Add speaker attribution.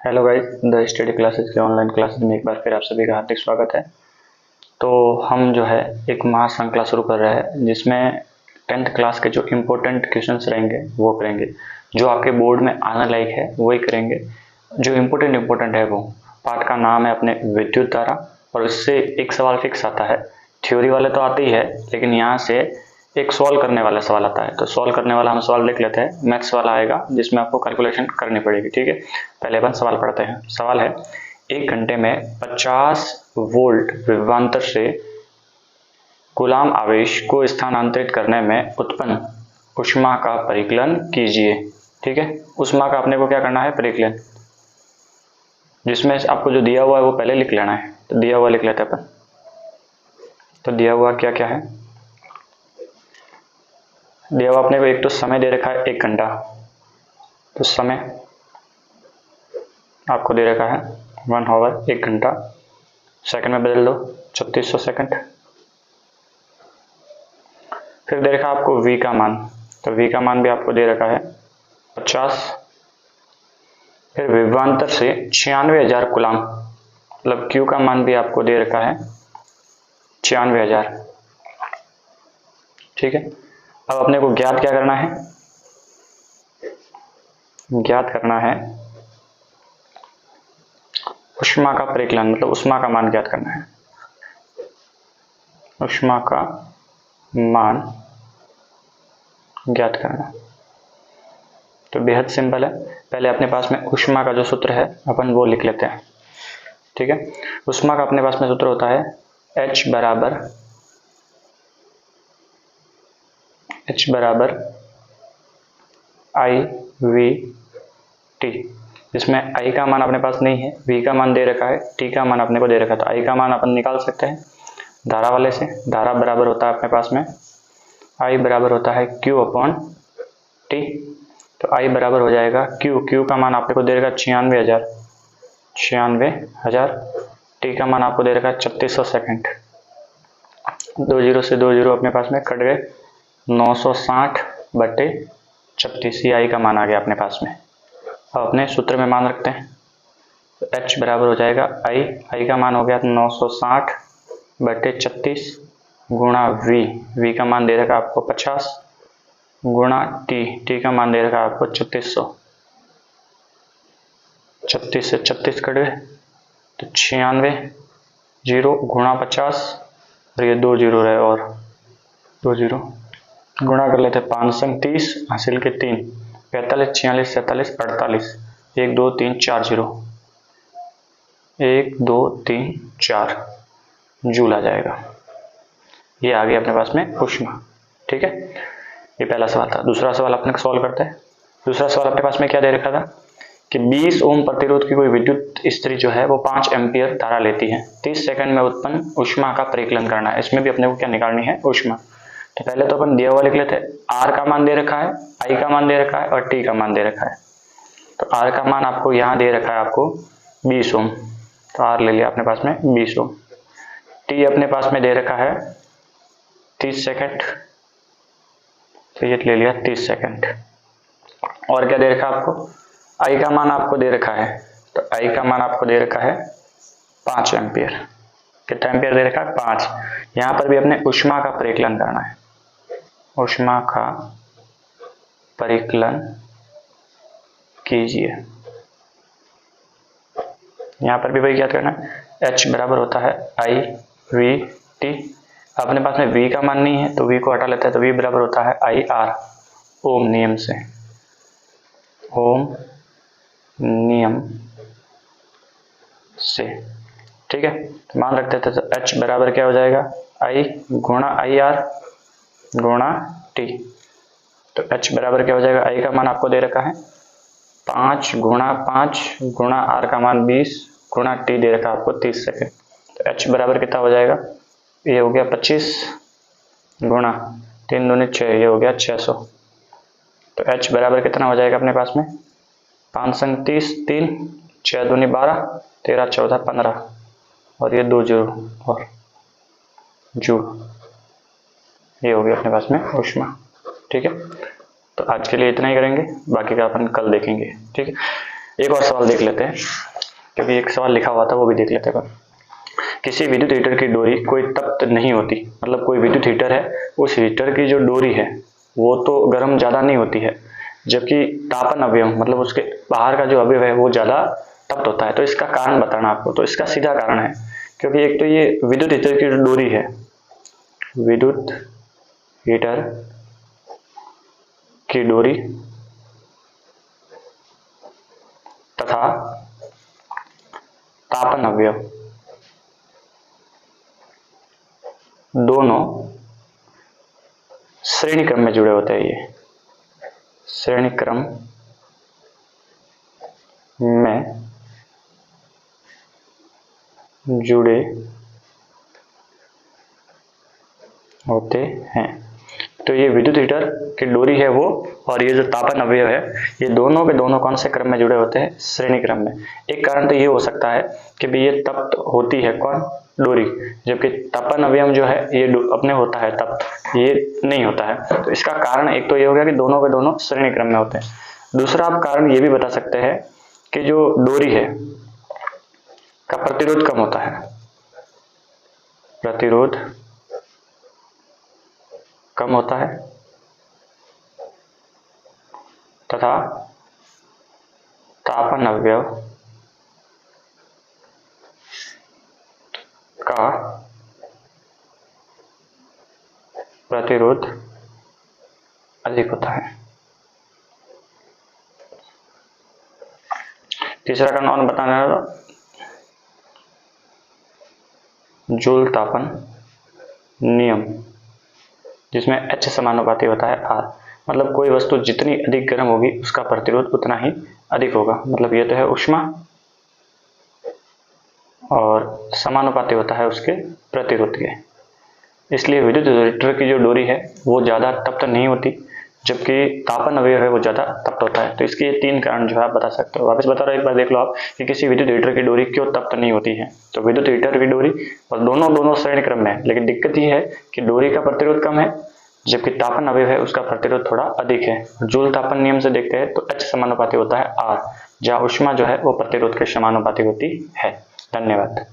Speaker 1: Hello guys, the study classes के online classes में एक बार फिर आप सभी का हार्दिक स्वागत है। तो हम जो है एक महाश्रृंखला शुरू कर रहे हैं जिसमें 10th क्लास के जो इम्पोर्टेंट क्वेश्चंस रहेंगे वो करेंगे, जो आपके बोर्ड में आने लायक है वही करेंगे। जो इम्पोर्टेंट है वो पाठ का नाम है अपने विद्युत धारा, और इससे एक सवाल फिक्स आता है। थ्योरी वाले तो आते ही है, लेकिन यहाँ से एक सॉल्व करने वाला सवाल आता है। तो सॉल्व करने वाला हम सवाल देख लेते हैं। मैथ्स वाला आएगा जिसमें आपको कैलकुलेशन करनी पड़ेगी। ठीक है, पहले अपन सवाल पढ़ते हैं। सवाल है, एक घंटे में 50 वोल्ट विभवांतर से कूलाम आवेश को स्थानांतरित करने में उत्पन्न ऊष्मा का परिकलन कीजिए। ठीक है, ऊष्मा का अपने को क्या करना है, परिकलन। जिसमें आपको जो दिया हुआ है वो पहले लिख लेना है। तो दिया हुआ लिख लेते हैं अपन। तो दिया हुआ क्या क्या है, दिया हुआ अपने को एक तो समय दे रखा है 1 घंटा। तो समय आपको दे रखा है 1 आवर, 1 घंटा। सेकंड में बदल दो, 3600 सेकंड। फिर दे रखा आपको v का मान। तो v का मान भी आपको दे रखा है 50। फिर विभवांतर से 96,000 कूलाम, मतलब q का मान भी आपको दे रखा है 96,000। ठीक है, अब अपने को ज्ञात क्या करना है, ज्ञात करना है ऊष्मा का परिकलन, मतलब ऊष्मा का मान ज्ञात करना है। ऊष्मा का मान ज्ञात करना, तो बेहद सिंपल है। पहले अपने पास में ऊष्मा का जो सूत्र है अपन वो लिख लेते हैं। ठीक है, ऊष्मा का अपने पास में सूत्र होता है H बराबर I V T। इसमें I का मान अपने पास नहीं है, V का मान दे रखा है, T का मान अपने को दे रखा है। तो I का मान अपन निकाल सकते हैं धारा वाले से। धारा बराबर होता है अपने पास में I बराबर होता है Q अपॉन T। तो I बराबर हो जाएगा Q का मान आपको दे रखा 96,000। T का मान आपको दे रखा 3600 सेकंड। 2 जीरो से 2 जीरो अपने पास में कट गए, 960/36 I का मान आ गया अपने पास में। अब अपने सूत्र में मान रखते हैं। तो H बराबर हो जाएगा I का मान हो गया 960/36 गुणा V का मान दे रखा आपको 50 गुणा T का मान दे रखा आपको 3600। 36 से 36 कट गए, तो 96 जीरो गुणा 50, और ये 2 जीरो रहे और 2 जीरो गुणा कर लेते 5 संग 30 हासिल के 3, 45 46 47 48, 1 2 3 4 जीरो, 1 2 3 4 जूल आ जाएगा। ये आ गया अपने पास में ऊष्मा। ठीक है, ये पहला सवाल था। दूसरा सवाल अपने सॉल्व करते हैं। दूसरा सवाल अपने पास में क्या दे रखा था कि 20 ओम प्रतिरोध की कोई विद्युत स्त्री जो है वो 5 एम्पियर धारा लेती है। 30 सेकंड में उत्पन्न ऊष्मा का परिकलन करना है। इसमें भी अपने को क्या निकालनी है, ऊष्मा। तो पहले तो अपन दिया हुआ लिख लेते हैं। R का मान दे रखा है, I का मान दे रखा है और T का मान दे रखा है। तो R का मान आपको यहाँ दे रखा है आपको 20 ओम। तो R ले लिया अपने पास में 20 ओम। T अपने पास में दे रखा है 30 सेकंड, तो ये ले लिया 30 सेकंड। और क्या दे रखा है आपको, I का मान आपको दे रखा है। तो I का मान आपको दे रखा है 5 एम्पियर। कितना एम्पियर दे रखा है, 5। यहाँ पर भी अपने ऊष्मा का परिकलन करना है। ऊष्मा का परिकलन कीजिए। यहाँ पर भी वही क्या करना है, H बराबर होता है I V T। अपने पास में V का मान नहीं है तो V को हटा लेते हैं। तो V बराबर होता है I R, ओम नियम से। ओम नियम से। ठीक है, तो मान रखते थे। तो H बराबर क्या हो जाएगा, I गुणा IR गुणा T। तो H बराबर क्या हो जाएगा, I का मान आपको दे रखा है 5 गुणा 5 गुणा R का मान 20 गुणा T दे रखा आपको 30 सेकंड। तो H बराबर कितना हो जाएगा, ये हो गया 25 गुणा 3 दूनी 6, ये हो गया 600। तो H बराबर कितना हो जाएगा अपने पास में, 5 संग 30 3, 6 दूनी 12, 13 14 15, और ये 2 जीरो और जूल। ये हो गया अपने पास में ऊष्मा। ठीक है, तो आज के लिए इतना ही करेंगे, बाकी का अपन कल देखेंगे। ठीक है, एक और सवाल देख लेते हैं, क्योंकि एक सवाल लिखा हुआ था वो भी देख लेते हैं। किसी विद्युत हीटर की डोरी कोई तप्त नहीं होती, मतलब कोई विद्युत हीटर है, उस हीटर की जो डोरी है वो तो गर्म ज्यादा नहीं होती है, जबकि तापन अवयव मतलब उसके बाहर का जो अवयव है वो ज्यादा तप्त होता है। तो इसका कारण बताना आपको। तो इसका सीधा कारण है, क्योंकि एक तो ये विद्युत हीटर की जो डोरी है, विद्युत हीटर की डोरी तथा तापन अवयव दोनों श्रेणी क्रम में जुड़े होते हैं। ये श्रेणी क्रम में जुड़े होते हैं। तो ये विद्युत हीटर की डोरी है वो, और ये जो तापन अवयव है, ये दोनों के दोनों कौन से क्रम में जुड़े होते हैं? श्रेणी क्रम में। एक कारण तो ये हो सकता है कि भी ये तप्त होती है कौन? डोरी, जबकि तापन अवयव जो है ये अपने होता है तप्त, ये नहीं होता है। तो इसका कारण एक तो ये हो गया कि दोनों के दोनों श्रेणी क्रम में होते हैं। दूसरा आप कारण ये भी बता सकते हैं कि जो डोरी है का प्रतिरोध कम होता है, प्रतिरोध कम होता है तथा तापन अवयव का प्रतिरोध अधिक होता है। तीसरा कारण और बताना, जूल तापन नियम, जिसमें H समानुपाती होता है R, मतलब कोई वस्तु जितनी अधिक गर्म होगी उसका प्रतिरोध उतना ही अधिक होगा। मतलब ये तो है ऊष्मा और समानुपाती होता है उसके प्रतिरोध के। इसलिए विद्युत हीटर की जो डोरी है वो ज्यादा तप्त नहीं होती, जबकि तापन अवयव है वो ज्यादा तप्त होता है। तो इसके 3 कारण जो है आप बता सकते हो। वापस बता रहा हूं, एक बार देख लो आप कि किसी विद्युत हीटर की डोरी क्यों तप्त नहीं होती है। तो विद्युत हीटर की डोरी और दोनों श्रेणी क्रम में है, लेकिन दिक्कत ये है कि डोरी का प्रतिरोध कम है, जबकि तापन अवयव है उसका प्रतिरोध थोड़ा अधिक है। जूल तापन नियम से देखते हैं तो H समानुपाती होता है R, जहाँ ऊष्मा जो है वो प्रतिरोध के समानुपाती होती है। धन्यवाद।